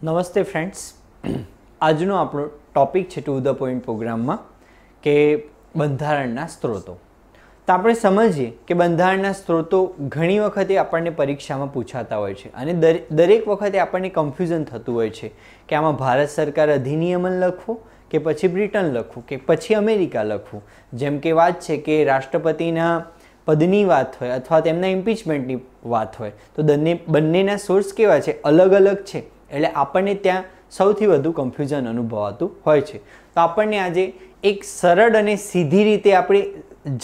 નમસ્તે ફ્રેન્ડ્સ, આજનો આપણો ટોપિક છે ટુ ધ પોઈન્ટ પ્રોગ્રામમાં કે બંધારણના સ્ત્રોતો. તો આપણે સમજીએ કે બંધારણના સ્ત્રોતો ઘણી વખતે આપણને પરીક્ષામાં પૂછાતા હોય છે અને દરેક વખતે આપણને કન્ફ્યુઝન થતું હોય છે કે આમાં ભારત સરકાર અધિનિયમન લખવું કે પછી બ્રિટન લખવું કે પછી અમેરિકા લખવું. જેમ કે વાત છે કે રાષ્ટ્રપતિના પદની વાત હોય અથવા તેમના ઇમ્પીચમેન્ટની વાત હોય તો બંનેના સોર્સ કેવા છે, અલગ અલગ છે, એટલે આપણને ત્યાં સૌથી વધુ કન્ફ્યુઝન અનુભવાતું હોય છે. તો આપણને આજે એક સરળ અને સીધી રીતે આપણે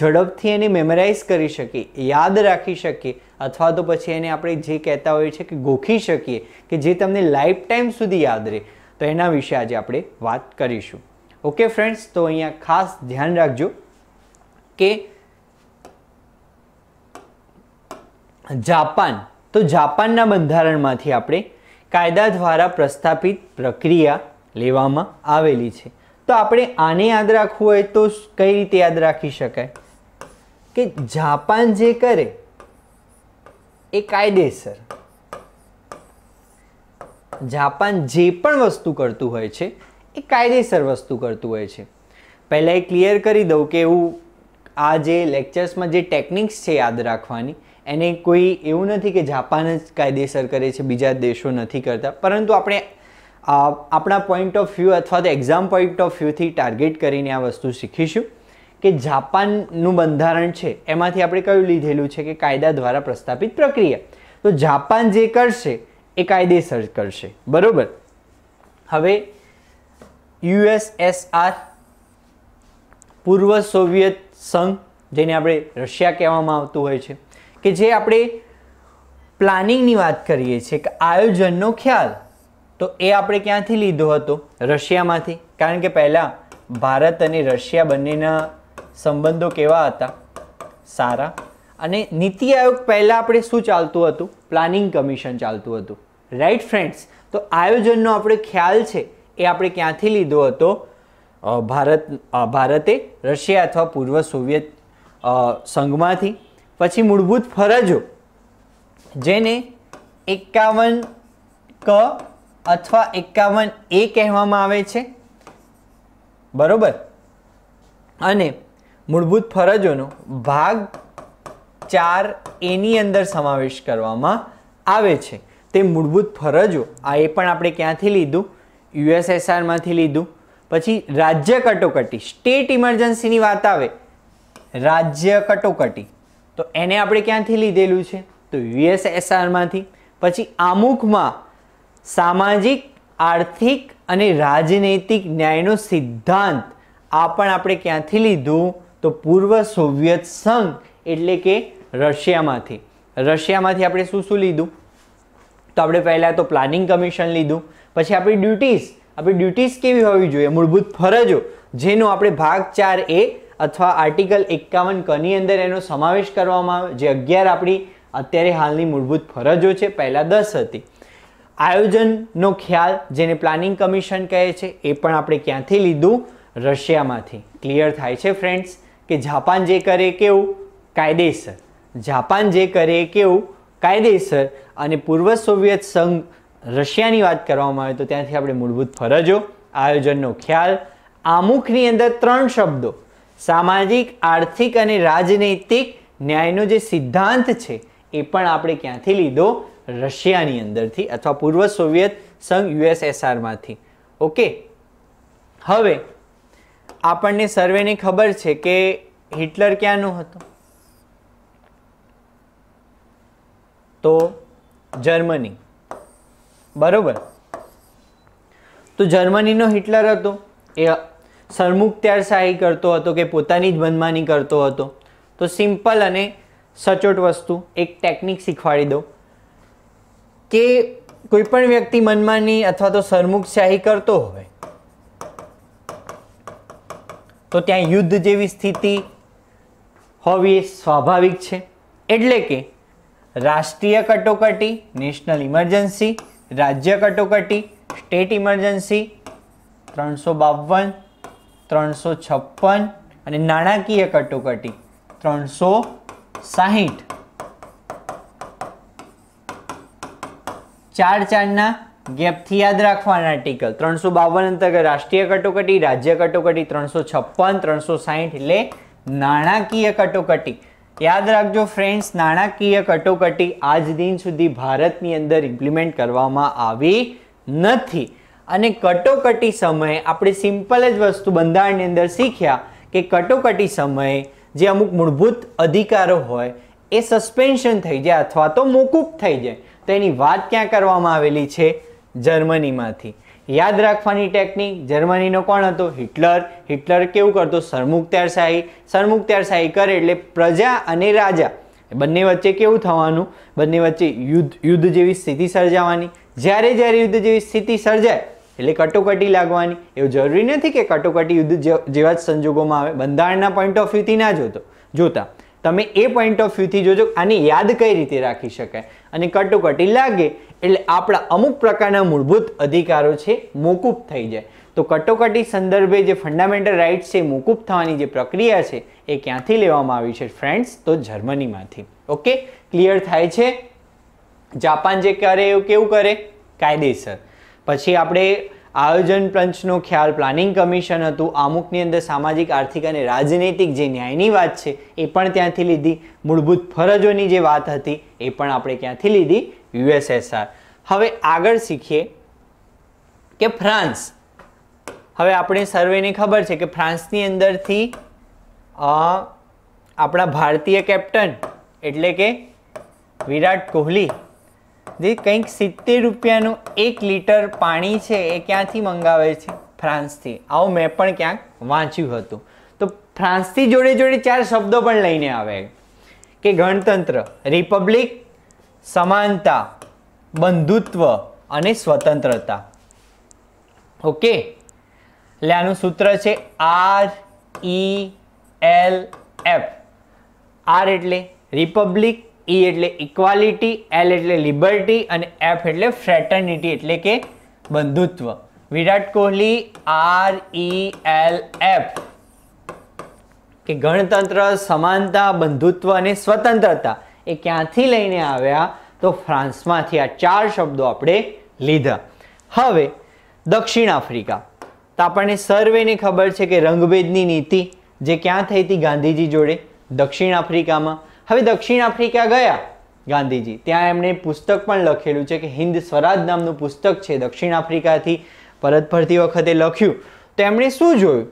ઝડપથી એને મેમરાઇઝ કરી શકીએ, યાદ રાખી શકીએ અથવા તો પછી એને આપણે જે કહેતા હોઈએ છીએ કે ગોખી શકીએ કે જે તમને લાઈફ ટાઈમ સુધી યાદ રહે, તો એના વિશે આજે આપણે વાત કરીશું. ઓકે ફ્રેન્ડ્સ, તો અહીંયા ખાસ ધ્યાન રાખજો કે જાપાનના બંધારણમાંથી આપણે કાયદા દ્વારા પ્રસ્થાપિત પ્રક્રિયા લેવામાં આવેલી છે. તો આપણે આને યાદ રાખવું હોય તો કઈ રીતે યાદ રાખી શકાય કે જાપાન જે કરે એ કાયદેસર, જાપાન જે પણ વસ્તુ કરતું હોય છે એ કાયદેસર વસ્તુ કરતું હોય છે. પહેલાં એ ક્લિયર કરી દઉં કે એવું આ જે લેક્ચર્સમાં જે ટેકનિક્સ છે યાદ રાખવાની, એને કોઈ એવું નથી કે જાપાન જ કાયદેસર કરે છે, બીજા દેશો નથી કરતા, પરંતુ આપણે આપણા પોઈન્ટ ઓફ વ્યૂ અથવા તો એક્ઝામ પોઈન્ટ ઓફ વ્યૂથી ટાર્ગેટ કરીને આ વસ્તુ શીખીશું કે જાપાનનું બંધારણ છે એમાંથી આપણે કયું લીધેલું છે કે કાયદા દ્વારા પ્રસ્થાપિત પ્રક્રિયા. તો જાપાન જે કરશે એ કાયદેસર કરશે, બરોબર. હવે યુએસએસઆર, પૂર્વ સોવિયત સંઘ, જેને આપણે રશિયા કહેવામાં આવતું હોય છે, કે જે આપણે પ્લાનિંગની વાત કરીએ છીએ કે આયોજનનો ખ્યાલ, તો એ આપણે ક્યાંથી લીધો હતો? રશિયામાંથી. કારણ કે પહેલાં ભારત અને રશિયા બંનેના સંબંધો કેવા હતા? સારા. અને નીતિ આયોગ પહેલાં આપણે શું ચાલતું હતું? પ્લાનિંગ કમિશન ચાલતું હતું, રાઈટ ફ્રેન્ડ્સ. તો આયોજનનો આપણે ખ્યાલ છે એ આપણે ક્યાંથી લીધો હતો? ભારતે રશિયા અથવા પૂર્વ સોવિયત સંઘમાંથી. પછી મૂળભૂત ફરજો, જેને 51 ક અથવા 51 એ કહેવામાં આવે છે, બરોબર. અને મૂળભૂત ફરજોનો ભાગ 4 એની અંદર સમાવેશ કરવામાં આવે છે. તે મૂળભૂત ફરજો આ એ પણ આપણે ક્યાંથી લીધું? યુએસએસઆરમાંથી લીધું. પછી રાજ્ય કટોકટી, સ્ટેટ ઇમરજન્સીની વાત આવે, રાજ્ય કટોકટી, તો એને આપણે ક્યાંથી લીધેલું છે? તો યુએસએસઆરમાંથી. પછી આમુખમાં સામાજિક, આર્થિક અને રાજનૈતિક ન્યાયનો સિદ્ધાંત, આ પણ આપણે ક્યાંથી લીધું? તો પૂર્વ સોવિયત સંઘ એટલે કે રશિયામાંથી. રશિયામાંથી આપણે શું શું લીધું? તો આપણે પહેલાં તો પ્લાનિંગ કમિશન લીધું. પછી આપણી ડ્યુટીઝ કેવી હોવી જોઈએ? મૂળભૂત ફરજો, જેનો આપણે ભાગ 4 એ અથવા આર્ટિકલ 51 કની અંદર એનો સમાવેશ કરવામાં આવે, જે 11 આપણી અત્યારે હાલની મૂળભૂત ફરજો છે, પહેલાં 10 હતી. આયોજનનો ખ્યાલ, જેને પ્લાનિંગ કમિશન કહે છે, એ પણ આપણે ક્યાંથી લીધું? રશિયામાંથી. ક્લિયર થાય છે ફ્રેન્ડ્સ કે જાપાન જે કરે કેવું? કાયદેસર. જાપાન જે કરે કેવું? કાયદેસર. અને પૂર્વ સોવિયત સંઘ રશિયાની વાત કરવામાં આવે તો ત્યાંથી આપણે મૂળભૂત ફરજો, આયોજનનો ખ્યાલ, આમુખની અંદર 3 શબ્દો, સામાજિક, આર્થિક અને રાજનૈતિક ન્યાયનો જે સિદ્ધાંત છે એ પણ આપણે ક્યાંથી લીધો? રશિયાની અંદરથી અથવા પૂર્વ સોવિયત સંઘ યુએસએસઆરમાંથી. ઓકે. હવે આપણને સર્વેને ખબર છે કે હિટલર ક્યાંનો હતો? તો જર્મની, બરોબર. તો જર્મનીનો હિટલર હતો એ સરમુખત્યારશાહી કરતો હતો કે પોતાની જ મનમાની કરતો હતો? તો સિમ્પલ અને સચોટ વસ્તુ, એક ટેકનિક શીખવાડી દઉં કે કોઈ પણ વ્યક્તિ મનમાની અથવા તો સરમુખશાહી કરતો હોય તો ત્યાં યુદ્ધ જેવી સ્થિતિ હોવી સ્વાભાવિક છે. એટલે કે રાષ્ટ્રીય કટોકટી, નેશનલ ઇમરજન્સી, રાજ્ય કટોકટી, સ્ટેટ ઇમરજન્સી 352, 356 અને નાણાકીય કટોકટી 360. 4 4ના ગેપથી યાદ રાખવાના આર્ટિકલ 352 અંતર્ગત રાષ્ટ્રીય કટોકટી, રાજ્ય કટોકટી 356, 360 એટલે નાણાકીય કટોકટી. યાદ રાખજો ફ્રેન્ડ્સ, નાણાકીય કટોકટી આજ દિન સુધી ભારતની અંદર ઇમ્પ્લિમેન્ટ કરવામાં આવી નથી. અને કટોકટી સમયે આપણે સિમ્પલ જ વસ્તુ બંધારણની અંદર શીખ્યા કે કટોકટી સમયે જે અમુક મૂળભૂત અધિકારો હોય એ સસ્પેન્શન થઈ જાય અથવા તો મોકૂફ થઈ જાય. તો એની વાત ક્યાં કરવામાં આવેલી છે? જર્મનીમાંથી. યાદ રાખવાની ટેકનિક, જર્મનીનો કોણ હતો? હિટલર. હિટલર કેવું કરતો? સરમુખત્યારશાહી. સરમુખત્યારશાહી કરે એટલે પ્રજા અને રાજા બંને વચ્ચે કેવું થવાનું? બંને વચ્ચે યુદ્ધ જેવી સ્થિતિ સર્જાવાની. જ્યારે યુદ્ધ જેવી સ્થિતિ સર્જાય એટલે કટોકટી લાગવાની. એવું જરૂરી નથી કે કટોકટી યુદ્ધ જેવા જ સંજોગોમાં આવે. બંધારણના પોઈન્ટ ઓફ વ્યૂથી ના જોતા તમે એ પોઈન્ટ ઓફ વ્યૂથી જોજો આને યાદ કઈ રીતે રાખી શકાય. અને કટોકટી લાગે એટલે આપણા અમુક પ્રકારના મૂળભૂત અધિકારો છે મોકૂફ થઈ જાય. તો કટોકટી સંદર્ભે જે ફંડામેન્ટલ રાઇટ્સ છે મોકૂફ થવાની જે પ્રક્રિયા છે એ ક્યાંથી લેવામાં આવી છે ફ્રેન્ડ્સ? તો જર્મનીમાંથી. ઓકે, ક્લિયર થાય છે? જાપાન જે કરે એવું કેવું કરે? કાયદેસર. પછી આપણે આયોજન પંચનો ખ્યાલ, પ્લાનિંગ કમિશન હતું, અમુકની અંદર સામાજિક, આર્થિક અને રાજનૈતિક જે ન્યાયની વાત છે એ પણ ત્યાંથી લીધી. મૂળભૂત ફરજોની જે વાત હતી એ પણ આપણે ક્યાંથી લીધી? યુએસએસઆર. હવે આગળ શીખીએ કે ફ્રાન્સ. હવે આપણે સર્વેને ખબર છે કે ફ્રાન્સની અંદરથી આપણા ભારતીય કેપ્ટન એટલે કે વિરાટ કોહલી જે કંઈક 70 રૂપિયાનું 1 લીટર પાણી છે એ ક્યાંથી મંગાવે છે? ફ્રાન્સથી. આવું મેં પણ ક્યાંક વાંચ્યું હતું. તો ફ્રાન્સથી જોડે 4 શબ્દો પણ લઈને આવે કે ગણતંત્ર, રિપબ્લિક, સમાનતા, બંધુત્વ અને સ્વતંત્રતા. ઓકે, એટલે આનું સૂત્ર છે RELF. R એટલે રિપબ્લિક, E એટલે ઇક્વાલિટી, L એટલે લિબર્ટી અને F એટલે ફ્રેટર્નિટી એટલે કે બંધુત્વ. વિરાટ કોહલી RELF કે ગણતંત્ર, સમાનતા, બંધુત્વ અને સ્વતંત્રતા એ ક્યાંથી લઈને આવ્યા? તો ફ્રાન્સમાંથી આ 4 શબ્દો આપણે લીધા. હવે દક્ષિણ આફ્રિકા. તો આપણને સર્વેને ખબર છે કે રંગભેદની નીતિ જે ક્યાં થઈ હતી? ગાંધીજી જોડે, દક્ષિણ આફ્રિકામાં. હવે દક્ષિણ આફ્રિકા ગયા ગાંધીજી, ત્યાં એમણે પુસ્તક પણ લખેલું છે કે હિન્દ સ્વરાજ નામનું પુસ્તક છે. દક્ષિણ આફ્રિકાથી પરત ફરતી વખતે લખ્યું. તો એમણે શું જોયું?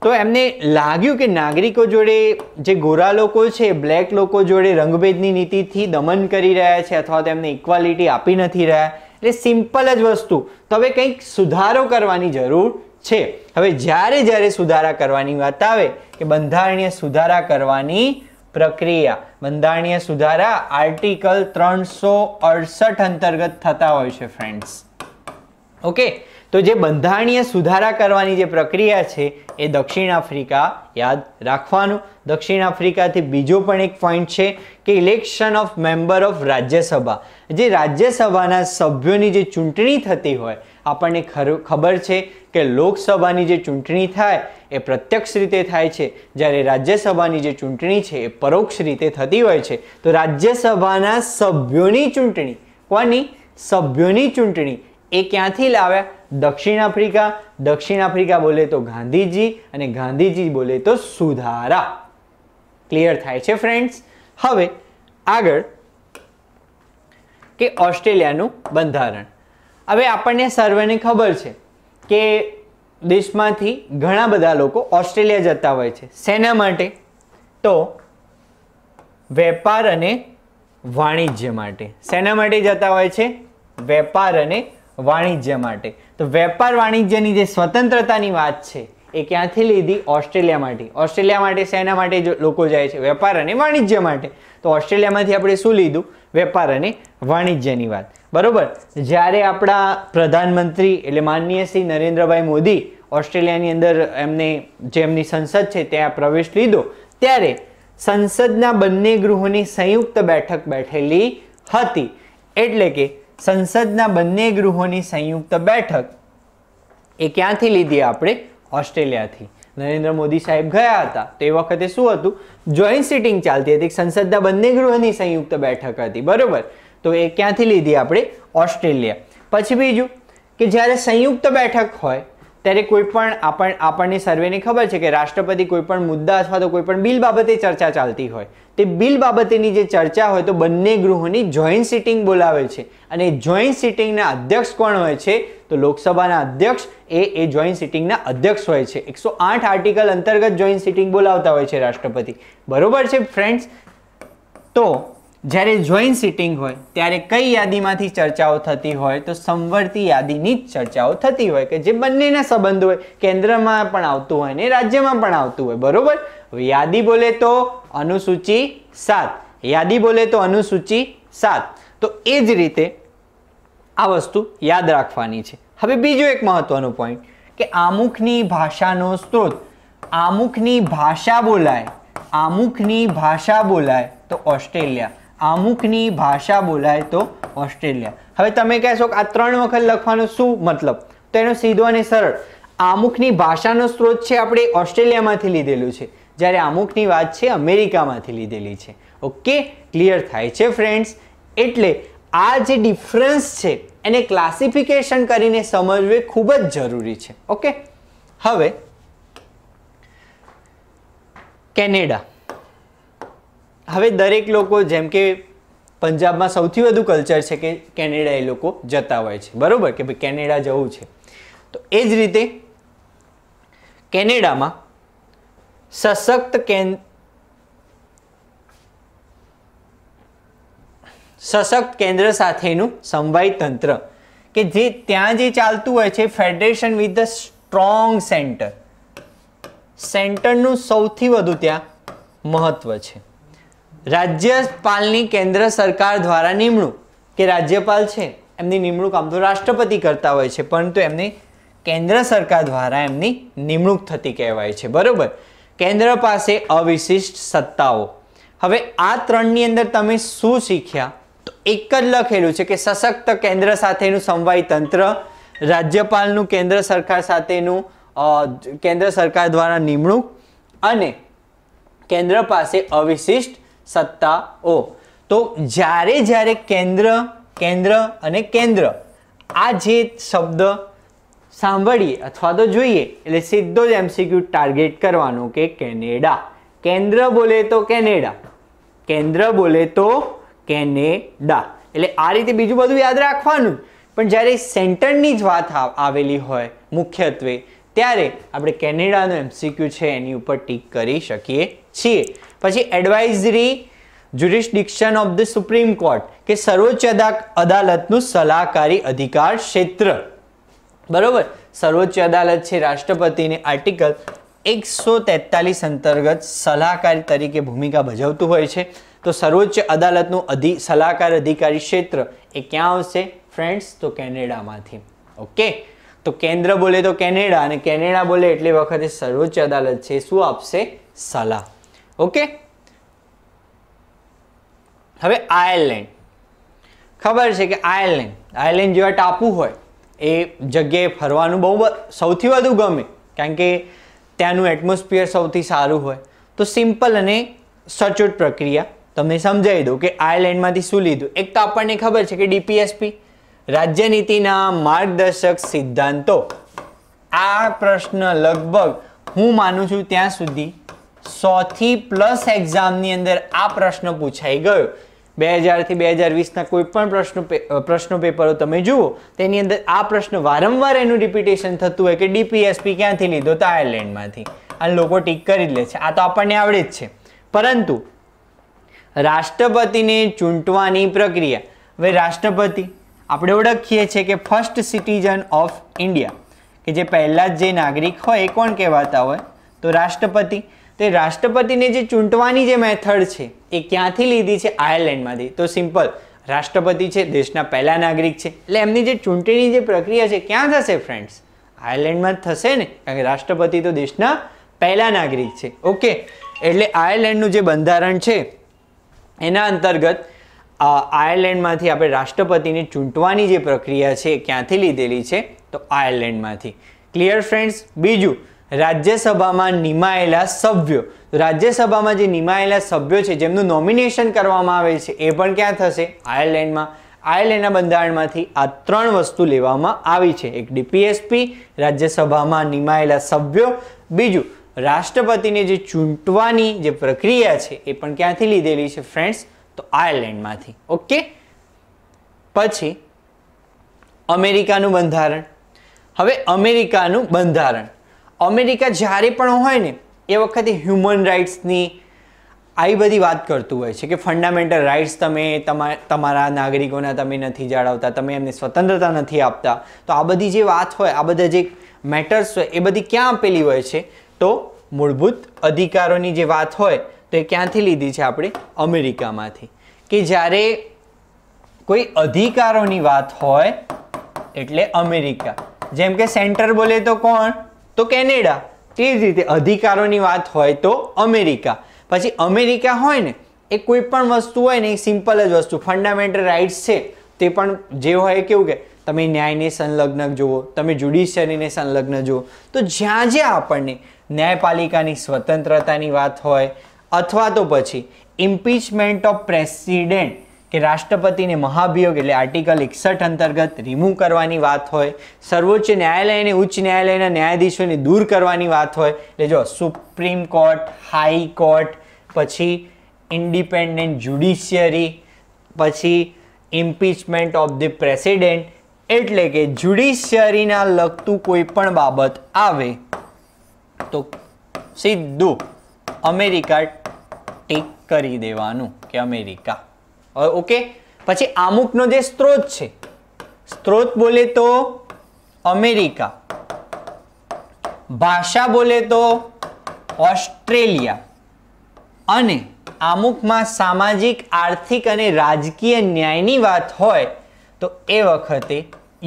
તો એમને લાગ્યું કે નાગરિકો જોડે જે ગોરા લોકો છે, બ્લેક લોકો જોડે રંગભેદની નીતિથી દમન કરી રહ્યા છે અથવા તો એમને ઇક્વાલિટી આપી નથી રહ્યા. એટલે સિમ્પલ જ વસ્તુ. તો હવે કંઈક સુધારો કરવાની જરૂર છે. હવે જ્યારે સુધારા કરવાની વાત આવે કે બંધારણીય સુધારા કરવાની પ્રક્રિયા, બંધારણીય સુધારા આર્ટિકલ 368 અંતર્ગત થતા હોય છે ફ્રેન્ડ્સ. ઓકે, તો જે બંધારણીય સુધારા કરવાની જે પ્રક્રિયા છે એ દક્ષિણ આફ્રિકા યાદ રાખવાનું. દક્ષિણ આફ્રિકાથી બીજો પણ એક પોઈન્ટ છે કે election of member of Rajya Sabha. જે રાજ્યસભાના સભ્યોની જે ચૂંટણી થતી હોય, આપણને ખબર છે કે લોકસભાની જે ચૂંટણી થાય એ પ્રત્યક્ષ રીતે થાય છે, જ્યારે રાજ્યસભાની જે ચૂંટણી છે એ પરોક્ષ રીતે થતી હોય છે. તો રાજ્યસભાના સભ્યોની ચૂંટણી, કોની? સભ્યોની ચૂંટણી એ ક્યાંથી લાવ્યા? દક્ષિણ આફ્રિકા. દક્ષિણ આફ્રિકા બોલે તો ગાંધીજી અને ગાંધીજી બોલે તો સુધારા. ક્લિયર થાય છે ફ્રેન્ડ્સ? હવે આગળ કે ઓસ્ટ્રેલિયાનું બંધારણ. હવે આપણને સર્વેને ખબર છે કે દેશમાંથી ઘણા બધા લોકો ઓસ્ટ્રેલિયા જતા હોય છે. શેના માટે? તો વેપાર અને વાણિજ્ય માટે. શેના માટે જતા હોય છે? વેપાર અને વાણિજ્ય માટે. તો વેપાર વાણિજ્યની જે સ્વતંત્રતાની વાત છે એ ક્યાંથી લીધી? ઓસ્ટ્રેલિયા માટે. ઓસ્ટ્રેલિયા માટે શેના માટે લોકો જાય છે? વેપાર અને વાણિજ્ય માટે. તો ઓસ્ટ્રેલિયામાંથી આપણે શું લીધું? વેપાર અને વાણિજ્યની વાત. બરોબર. જ્યારે આપણા પ્રધાનમંત્રી એટલે માનનીય શ્રી નરેન્દ્રભાઈ મોદી ઓસ્ટ્રેલિયાની અંદર એમની સંસદ છે ત્યાં પ્રવેશ લીધો, ત્યારે સંસદના બંને ગૃહોની સંયુક્ત બેઠક બેઠેલી હતી. એટલે કે સંસદના બંને ગૃહોની સંયુક્ત બેઠક એ ક્યાંથી લીધી? આપણે ઓસ્ટ્રેલિયાથી. નરેન્દ્ર મોદી સાહેબ ગયા હતા તો એ વખતે શું હતું? જોઈન્ટ સિટિંગ ચાલતી હતી. સંસદના બંને ગૃહોની સંયુક્ત બેઠક હતી. બરોબર. તો એ ક્યાંથી લીધી? આપણે ઓસ્ટ્રેલિયા. પછી બીજું કે જ્યારે સંયુક્ત બેઠક હોય ત્યારે કોઈ પણ આપણને સર્વેને ખબર છે કે રાષ્ટ્રપતિ કોઈ પણ મુદ્દા અથવા તો કોઈ પણ બિલ બાબતે ચર્ચા ચાલતી હોય તે બિલ બાબતેની જે ચર્ચા હોય તો બંને ગૃહોની જોઈન્ટ સિટિંગ બોલાવે છે અને જોઈન્ટ સિટિંગના અધ્યક્ષ કોણ હોય છે તો લોકસભાના અધ્યક્ષ એ જોઈન્ટ સિટિંગના અધ્યક્ષ હોય છે. 108 આર્ટિકલ અંતર્ગત જોઈન્ટ સિટિંગ બોલાવતા હોય છે રાષ્ટ્રપતિ. બરોબર છે ફ્રેન્ડ્સ. તો જ્યારે જોઈન્ટ સિટિંગ હોય ત્યારે કઈ યાદીમાંથી ચર્ચાઓ થતી હોય તો સમવર્તી યાદીની જ ચર્ચાઓ થતી હોય કે જે બંનેના સંબંધ હોય, કેન્દ્રમાં પણ આવતું હોય ને રાજ્યમાં પણ આવતું હોય. બરોબર. હવે યાદી બોલે તો અનુસૂચિ 7, યાદી બોલે તો અનુસૂચિ 7. તો એ જ રીતે આ વસ્તુ યાદ રાખવાની છે. હવે બીજો એક મહત્વનો પોઈન્ટ કે આમુખની ભાષાનો સ્ત્રોત. આમુખની ભાષા બોલાય, આમુખની ભાષા બોલાય તો ઓસ્ટ્રેલિયા, આમુખની ભાષા બોલાય તો ઓસ્ટ્રેલિયા. હવે તમે કહેશો કે આ 3 વખત લખવાનો શું મતલબ? તો એનો સીધો અને સરળ, આમુખની ભાષાનો સ્ત્રોત છે આપણે ઓસ્ટ્રેલિયામાંથી લીધેલું છે, જ્યારે આમુખની વાત છે અમેરિકામાંથી લીધેલી છે. ઓકે, ક્લિયર થાય છે ફ્રેન્ડ્સ? એટલે આ જે ડિફરન્સ છે એને ક્લાસિફિકેશન કરીને સમજવું એ ખૂબ જ જરૂરી છે. ઓકે, હવે કેનેડા. હવે દરેક લોકો, જેમ કે પંજાબમાં સૌથી વધુ કલ્ચર છે કે કેનેડા એ લોકો જતા હોય છે. બરોબર કે ભાઈ કેનેડા જવું છે. તો એ જ રીતે કેનેડામાં સશક્ત કેન્દ્ર સાથેનું સમવાય તંત્ર કે જે ત્યાં જે ચાલતું હોય છે federation with the strong centre. સેન્ટરનું સૌથી વધુ ત્યાં મહત્વ છે. રાજ્યપાલની કેન્દ્ર સરકાર દ્વારા નિમણૂક કે રાજ્યપાલ છે એમની નિમણૂક આમ તો રાષ્ટ્રપતિ કરતા હોય છે, પરંતુ એમની કેન્દ્ર સરકાર દ્વારા એમની નિમણૂક થતી કહેવાય છે. બરોબર. કેન્દ્ર પાસે અવિશિષ્ટ સત્તાઓ. હવે આ 3ની અંદર તમે શું શીખ્યા? તો એક જ લખેલું છે કે સશક્ત કેન્દ્ર સાથેનું સમવાય તંત્ર, રાજ્યપાલનું કેન્દ્ર સરકાર સાથેનું કેન્દ્ર સરકાર દ્વારા નિમણૂક અને કેન્દ્ર પાસે અવિશિષ્ટ સત્તાઓ. તો જ્યારે કેન્દ્ર અને કેન્દ્ર આ જે શબ્દ સાંભળીએ અથવા તો જોઈએ એટલે સીધો જ MCQ ટાર્ગેટ કરવાનો કે કેનેડા. કેન્દ્ર બોલે તો કેનેડા, કેન્દ્ર બોલે તો કેનેડા. એટલે આ રીતે બીજું બધું યાદ રાખવાનું. પણ જ્યારે સેન્ટરની જ વાત આવેલી હોય મુખ્યત્વે ત્યારે આપણે કેનેડાનો MCQ છે એની ઉપર ટીક કરી શકીએ છીએ. પછી advisory jurisdiction of the supreme court કે સર્વોચ્ચ અદાલતનું સલાહકારી અધિકાર ક્ષેત્ર. બરોબર. સર્વોચ્ચ અદાલત છે રાષ્ટ્રપતિને આર્ટિકલ 143 અંતર્ગત સલાહકારી તરીકે ભૂમિકા ભજવતું હોય છે. તો સર્વોચ્ચ અદાલતનું સલાહકાર અધિકારી ક્ષેત્ર એ ક્યાં આવશે ફ્રેન્ડ્સ? તો કેનેડામાંથી. ઓકે, તો કેન્દ્ર બોલે તો કેનેડા અને કેનેડા બોલે એટલે વખતે સર્વોચ્ચ અદાલત છે શું આપશે? સલાહ. ઓકે. હવે આયર્લેન્ડ. ખબર છે કે આયર્લેન્ડ જેવા ટાપુ હોય એ જગ્યાએ ફરવાનું બહુ સૌથી વધુ ગમે, કારણ કે ત્યાંનું એટમોસ્ફિયર સૌથી સારું હોય. તો સિમ્પલ અને સચોટ પ્રક્રિયા તમને સમજાવી દઉં કે આયર્લેન્ડમાંથી શું લીધું. એક તો આપણને ખબર છે કે DPSP રાજ્યનીતિના માર્ગદર્શક સિદ્ધાંતો. આ પ્રશ્ન લગભગ હું માનું છું ત્યાં સુધી 100થી પ્લસ એક્ઝામની અંદર આ પ્રશ્ન પૂછાઈ ગયો. 2000 થી 2020ના કોઈ પણ પ્રશ્નો પેપરો તમે જુઓ તેની અંદર આ પ્રશ્ન વારંવાર એનું રિપીટેશન થતું હોય કે DPSP ક્યાંથી લીધો? તો આયર્લેન્ડમાંથી. અને લોકો ટીક કરી લે છે. આ તો આપણને આવડે જ છે. પરંતુ રાષ્ટ્રપતિને ચૂંટવાની પ્રક્રિયા. હવે રાષ્ટ્રપતિ આપણે ઓળખીએ છીએ કે ફર્સ્ટ સિટીઝન ઓફ ઇન્ડિયા, કે જે પહેલા જે નાગરિક હોય એ કોણ કહેવાતા હોય? તો રાષ્ટ્રપતિ. તે રાષ્ટ્રપતિને જે ચૂંટવાની જે મેથડ છે એ ક્યાંથી લીધી છે? આયર્લેન્ડમાંથી. તો સિમ્પલ, રાષ્ટ્રપતિ છે દેશના પહેલા નાગરિક છે એટલે એમની જે ચૂંટણીની જે પ્રક્રિયા છે ક્યાં થશે ફ્રેન્ડ્સ? આયર્લેન્ડમાં જ થશે ને, કારણ કે રાષ્ટ્રપતિ તો દેશના પહેલા નાગરિક છે. ઓકે, એટલે આયર્લેન્ડનું જે બંધારણ છે એના અંતર્ગત આયર્લેન્ડમાંથી આપણે રાષ્ટ્રપતિને ચૂંટવાની જે પ્રક્રિયા છે ક્યાંથી લીધેલી છે? તો આયર્લેન્ડમાંથી. Clear friends? બીજું, રાજ્યસભામાં નિમાયેલા સભ્યો. રાજ્યસભામાં જે નિમાયેલા સભ્યો છે જેમનું નોમિનેશન કરવામાં આવે છે એ પણ ક્યાં થશે? આયર્લેન્ડમાં. આયર્લેન્ડના બંધારણમાંથી આ 3 વસ્તુ લેવામાં આવી છે. એક ડીપીએસપી, રાજ્યસભામાં નિમાયેલા સભ્યો, બીજું રાષ્ટ્રપતિને જે ચૂંટવાની જે પ્રક્રિયા છે એ પણ ક્યાંથી લીધેલી છે ફ્રેન્ડ્સ? તો આયર્લેન્ડમાંથી. ઓકે, પછી અમેરિકાનું બંધારણ. હવે અમેરિકાનું બંધારણ, અમેરિકા જ્યારે પણ હોય ને એ વખતે હ્યુમન રાઇટ્સની આવી બધી વાત કરતું હોય છે કે ફંડામેન્ટલ રાઇટ્સ તમે તમારા નાગરિકોના તમે નથી જાળવતા, તમે એમને સ્વતંત્રતા નથી આપતા. તો આ બધી જે વાત હોય, આ બધા જે મેટર્સ હોય એ બધી ક્યાં આપેલી હોય છે? તો મૂળભૂત અધિકારોની જે વાત હોય તો એ ક્યાંથી લીધી છે આપણે? અમેરિકામાંથી. કે જ્યારે કોઈ અધિકારોની વાત હોય એટલે અમેરિકા. જેમ કે સેન્ટર બોલે તો કોણ? તો કેનેડા. તે જ રીતે અધિકારોની વાત હોય તો અમેરિકા. પછી અમેરિકા હોય ને એ કોઈ પણ વસ્તુ હોય ને, એ સિમ્પલ જ વસ્તુ, ફંડામેન્ટલ રાઇટ્સ છે તે પણ જે હોય કેવું કે તમે ન્યાયને સંલગ્ન જુઓ, તમે જ્યુડિશિયરીને સંલગ્ન જુઓ. તો જ્યાં જ્યાં આપણને ન્યાયપાલિકાની સ્વતંત્રતાની વાત હોય, અથવા તો પછી ઇમ્પીચમેન્ટ ઓફ પ્રેસિડેન્ટ કે રાષ્ટ્રપતિને મહાભિયોગ એટલે આર્ટિકલ 61 અંતર્ગત રિમૂવ કરવાની વાત હોય, સર્વોચ્ચ ન્યાયાલય અને ઉચ્ચ ન્યાયાલયના ન્યાયાધીશોને દૂર કરવાની વાત હોય, એટલે જો સુપ્રીમ કોર્ટ, હાઈ કોર્ટ, પછી ઇન્ડિપેન્ડન્ટ જ્યુડિશિયરી, પછી ઇમ્પીચમેન્ટ ઓફ ધ પ્રેસિડેન્ટ, એટલે કે જ્યુડિશિયરીના લગતું કોઈ પણ બાબત આવે તો સીધું અમેરિકા ટીક કરી દેવાનું કે અમેરિકા. ઓકે, પછી આમુખનો જે સ્ત્રોત છે, સ્ત્રોત બોલે તો અમેરિકા, ભાષા બોલે તો ઓસ્ટ્રેલિયા, અને આમુખમાં સામાજિક, આર્થિક અને રાજકીય ન્યાયની વાત હોય તો એ વખતે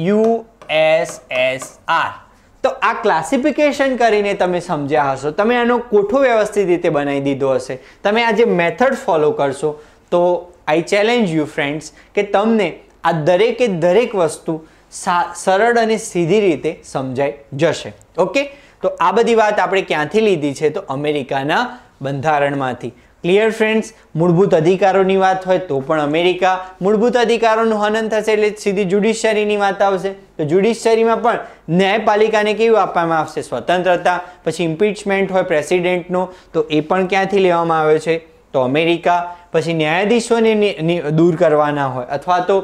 USSR. તો આ ક્લાસિફિકેશન કરીને તમે સમજ્યા હશો, તમે આનો કોઠો વ્યવસ્થિત રીતે બનાવી દીધો હશે, તમે આ જે મેથડ ફોલો કરશો તો આઈ ચેલેન્જ યુ ફ્રેન્ડ્સ કે તમને આ દરેકે દરેક વસ્તુ સરળ અને સીધી રીતે સમજાઈ જશે. ઓકે, તો આ બધી વાત આપણે ક્યાંથી લીધી છે? તો અમેરિકાના બંધારણમાંથી. Clear friends? મૂળભૂત અધિકારોની વાત હોય તો પણ અમેરિકા, મૂળભૂત અધિકારોનું હનન થશે એટલે સીધી જ્યુડિશિયરીની વાત આવશે. તો જ્યુડિશિયરીમાં પણ ન્યાયપાલિકાને કેવું આપવામાં આવશે? સ્વતંત્રતા. પછી ઇમ્પીચમેન્ટ હોય પ્રેસિડેન્ટનો તો એ પણ ક્યાંથી લેવામાં આવે છે? તો અમેરિકા. પછી ન્યાયાધીશોને દૂર કરવાના હોય અથવા તો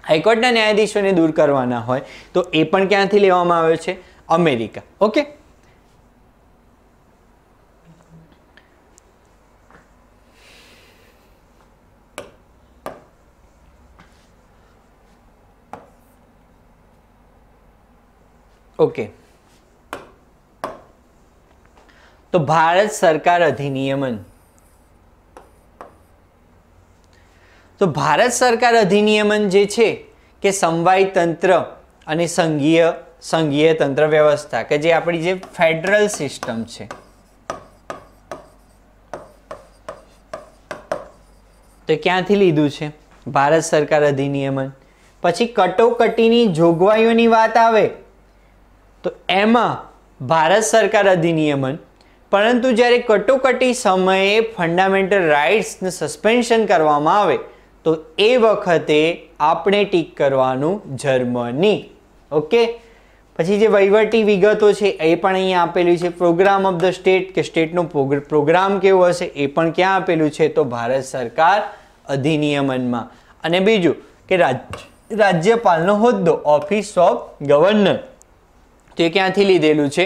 હાઈકોર્ટના ન્યાયાધીશોને દૂર કરવાના હોય તો એ પણ ક્યાંથી લેવામાં આવે છે? અમેરિકા. ઓકે, ઓકે, તો ભારત સરકાર અધિનિયમન. તો ભારત સરકાર અધિનિયમન જે છે કે સમવાય તંત્ર અને સંઘીય તંત્ર વ્યવસ્થા, કે જે આપણી જે ફેડરલ સિસ્ટમ છે, તો ક્યાંથી લીધું છે? ભારત સરકાર અધિનિયમન. પછી કટોકટીની જોગવાઈઓની વાત આવે તો એમાં ભારત સરકાર અધિનિયમન. પરંતુ જ્યારે કટોકટી સમયે ફંડામેન્ટલ રાઇટ્સને સસ્પેન્શન કરવામાં આવે તો એ વખતે આપણે ટીક કરવાનું જર્મની. ઓકે, પછી જે વહીવટી વિગતો છે એ પણ અહીંયા આપેલી છે. પ્રોગ્રામ ઓફ ધ સ્ટેટ કે સ્ટેટનો પ્રોગ્રામ કેવો હશે એ પણ ક્યાં આપેલું છે? તો ભારત સરકાર અધિનિયમનમાં. અને બીજું કે રાજ્યપાલનો હોદ્દો, ઓફિસ ઓફ ગવર્નર, તો એ ક્યાંથી લીધેલું છે?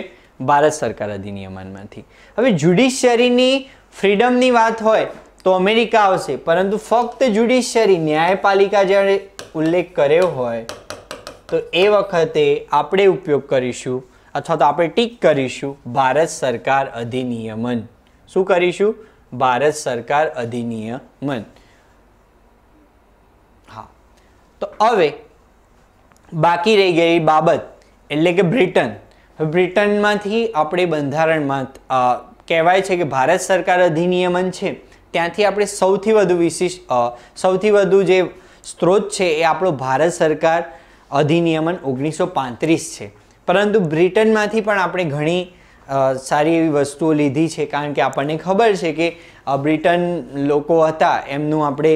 ભારત સરકાર અધિનિયમનમાંથી. હવે જ્યુડિશિયરીની ફ્રીડમની વાત હોય તો અમેરિકા આવશે, પરંતુ ફક્ત જ્યુડિશિયરી ન્યાયપાલિકા જ્યારે ઉલ્લેખ કર્યો હોય તો એ વખતે આપણે ઉપયોગ કરીશું અથવા તો આપણે ટીક કરીશું ભારત સરકાર અધિનિયમન. શું કરીશું? ભારત સરકાર અધિનિયમન. હા, તો હવે બાકી રહી ગઈ બાબત એટલે કે બ્રિટન. બ્રિટનમાંથી આપણે બંધારણમાં કહેવાય છે કે ભારત સરકાર અધિનિયમન છે ત્યાંથી આપણે સૌથી વધુ જે સ્ત્રોત છે એ આપણો ભારત સરકાર અધિનિયમન 1935 છે. પરંતુ બ્રિટનમાંથી પણ આપણે ઘણી સારી એવી વસ્તુઓ લીધી છે, કારણ કે આપણને ખબર છે કે બ્રિટન લોકો હતા એમનું આપણે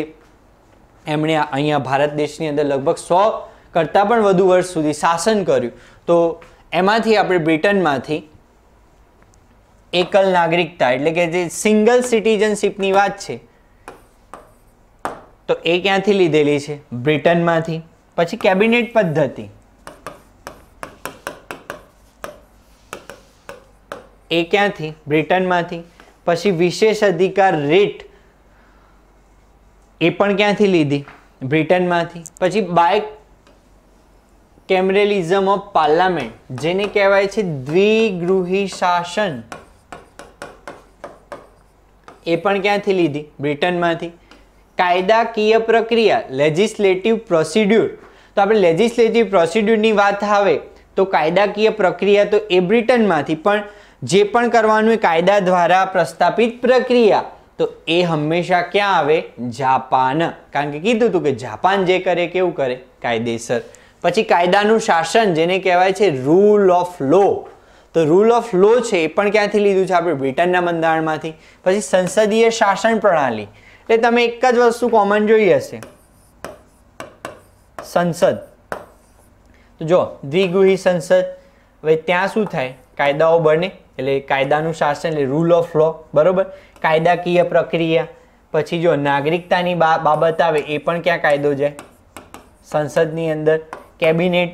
એમણે અહીંયા ભારત દેશની અંદર લગભગ 100 કરતાં પણ વધુ વર્ષ સુધી શાસન કર્યું. તો એમાંથી આપણે બ્રિટનમાંથી એકલ નાગરિકતા એટલે કે જે સિંગલ સિટીઝનશીપની વાત છે તો એ ક્યાંથી લીધેલી છે? બ્રિટનમાંથી. પછી કેબિનેટ પદ્ધતિ એ ક્યાંથી? બ્રિટનમાંથી. પછી વિશેષ અધિકાર રીટ એ પણ ક્યાંથી લીધી? બ્રિટનમાંથી. પછી બાય કેમરેલિઝમ ઓફ પાર્લામેન્ટ જેને કહેવાય છે દ્વિગૃહી શાસન એ પણ ક્યાંથી લીધી? બ્રિટનમાંથી. કાયદાકીય પ્રક્રિયા લેજિસ્લેટિવ પ્રોસિડ્યુર તો આપણે લેજિસ્લેટિવ પ્રોસિડ્યુરની વાત આવે તો કાયદાકીય પ્રક્રિયા તો એ બ્રિટનમાંથી, પણ જે પણ કરવાનું એ કાયદા દ્વારા પ્રસ્થાપિત પ્રક્રિયા તો એ હંમેશા ક્યાં આવે? જાપાન. કારણ કે કીધું હતું કે જાપાન જે કરે કેવું કરે? કાયદેસર. પછી કાયદાનું શાસન જેને કહેવાય છે રૂલ ઓફ લો તો રૂલ ઓફ લો છે એ પણ ક્યાંથી લીધું છે? આપણે બ્રિટનના બંધારણમાંથી. પછી સંસદીય શાસન પ્રણાલી એટલે તમે એક જ વસ્તુ કોમન જોઈ હશે, સંસદ. તો જો દ્વિગૃહી સંસદ, હવે ત્યાં શું થાય? કાયદાઓ બને એટલે કાયદાનું શાસન એટલે રૂલ ઓફ લો, બરોબર. કાયદાકીય પ્રક્રિયા. પછી જો નાગરિકતાની બાબત આવે એ પણ ક્યાં કાયદો જાય? સંસદની અંદર. કેબિનેટ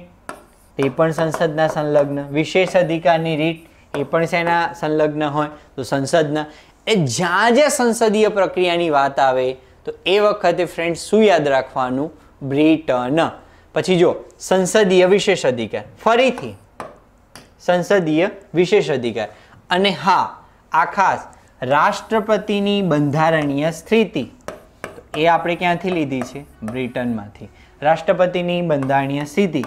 તે પણ સંસદના સંલગ્ન. વિશેષ અધિકારની રીટ એ પણ શેના સંલગ્ન હોય? તો સંસદના. એ જ્યાં જ્યાં સંસદીય પ્રક્રિયાની વાત આવે તો એ વખતે ફ્રેન્ડ્સ શું યાદ રાખવાનું? બ્રિટન. પછી જો સંસદીય વિશેષ અધિકાર, ફરીથી સંસદીય વિશેષ અધિકાર. અને હા, આ ખાસ રાષ્ટ્રપતિની બંધારણીય સ્થિતિ એ આપણે ક્યાંથી લીધી છે? બ્રિટનમાંથી. રાષ્ટ્રપતિની બંધારણીય સ્થિતિ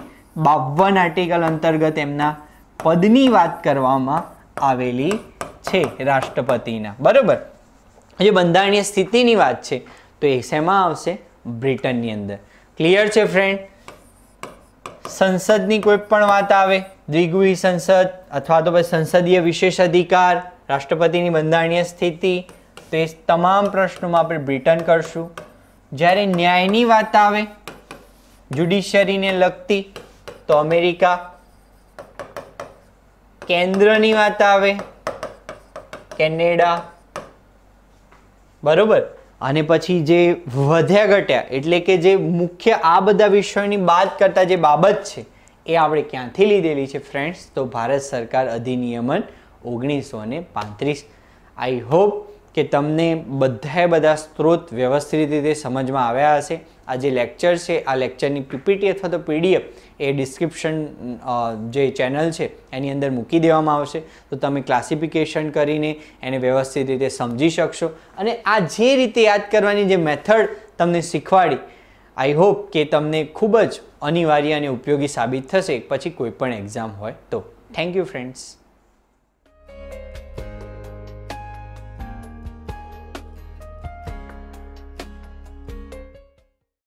52 આર્ટિકલ અંતર્ગત એમના પદની વાત કરવામાં આવેલી છે રાષ્ટ્રપતિના, બરોબર. જે બંધારણીય સ્થિતિની વાત છે તો એ શેમાં આવશે? બ્રિટનની અંદર. ક્લિયર છે ફ્રેન્ડ? સંસદની કોઈ પણ વાત આવે, દ્વિગૃહી સંસદ અથવા તો પછી સંસદીય વિશેષ અધિકાર, રાષ્ટ્રપતિની બંધારણીય સ્થિતિ, તો એ તમામ પ્રશ્નોમાં આપણે બ્રિટન કરશું. જ્યારે ન્યાયની વાત આવે, જ્યુડિશિયરીને લગતી, તો અમેરિકા. કેન્દ્રની વાત આવે, કેનેડા, બરોબર. અને પછી જે વધ્યા ઘટ્યા એટલે કે જે મુખ્ય આ બધા વિષયોની બાદ કરતા જે બાબત છે એ આપણે ક્યાંથી લીધેલી છે ફ્રેન્ડ્સ? તો ભારત સરકાર અધિનિયમન 1935. આઈ હોપ કે તમને બધા સ્ત્રોત વ્યવસ્થિત રીતે સમજમાં આવ્યા હશે. આ જે લેક્ચર છે આ લેક્ચરની પીપીટી અથવા તો પીડીએફ એ ડિસ્ક્રિપ્શન જે ચેનલ છે એની અંદર મૂકી દેવામાં આવશે, તો તમે ક્લાસિફિકેશન કરીને એને વ્યવસ્થિત રીતે સમજી શકશો. અને આ જે રીતે યાદ કરવાની જે મેથડ તમને શીખવાડી, આઈ હોપ કે તમને ખૂબ જ અનિવાર્ય અને ઉપયોગી સાબિત થશે પછી કોઈ પણ એક્ઝામ હોય તો. Thank you friends.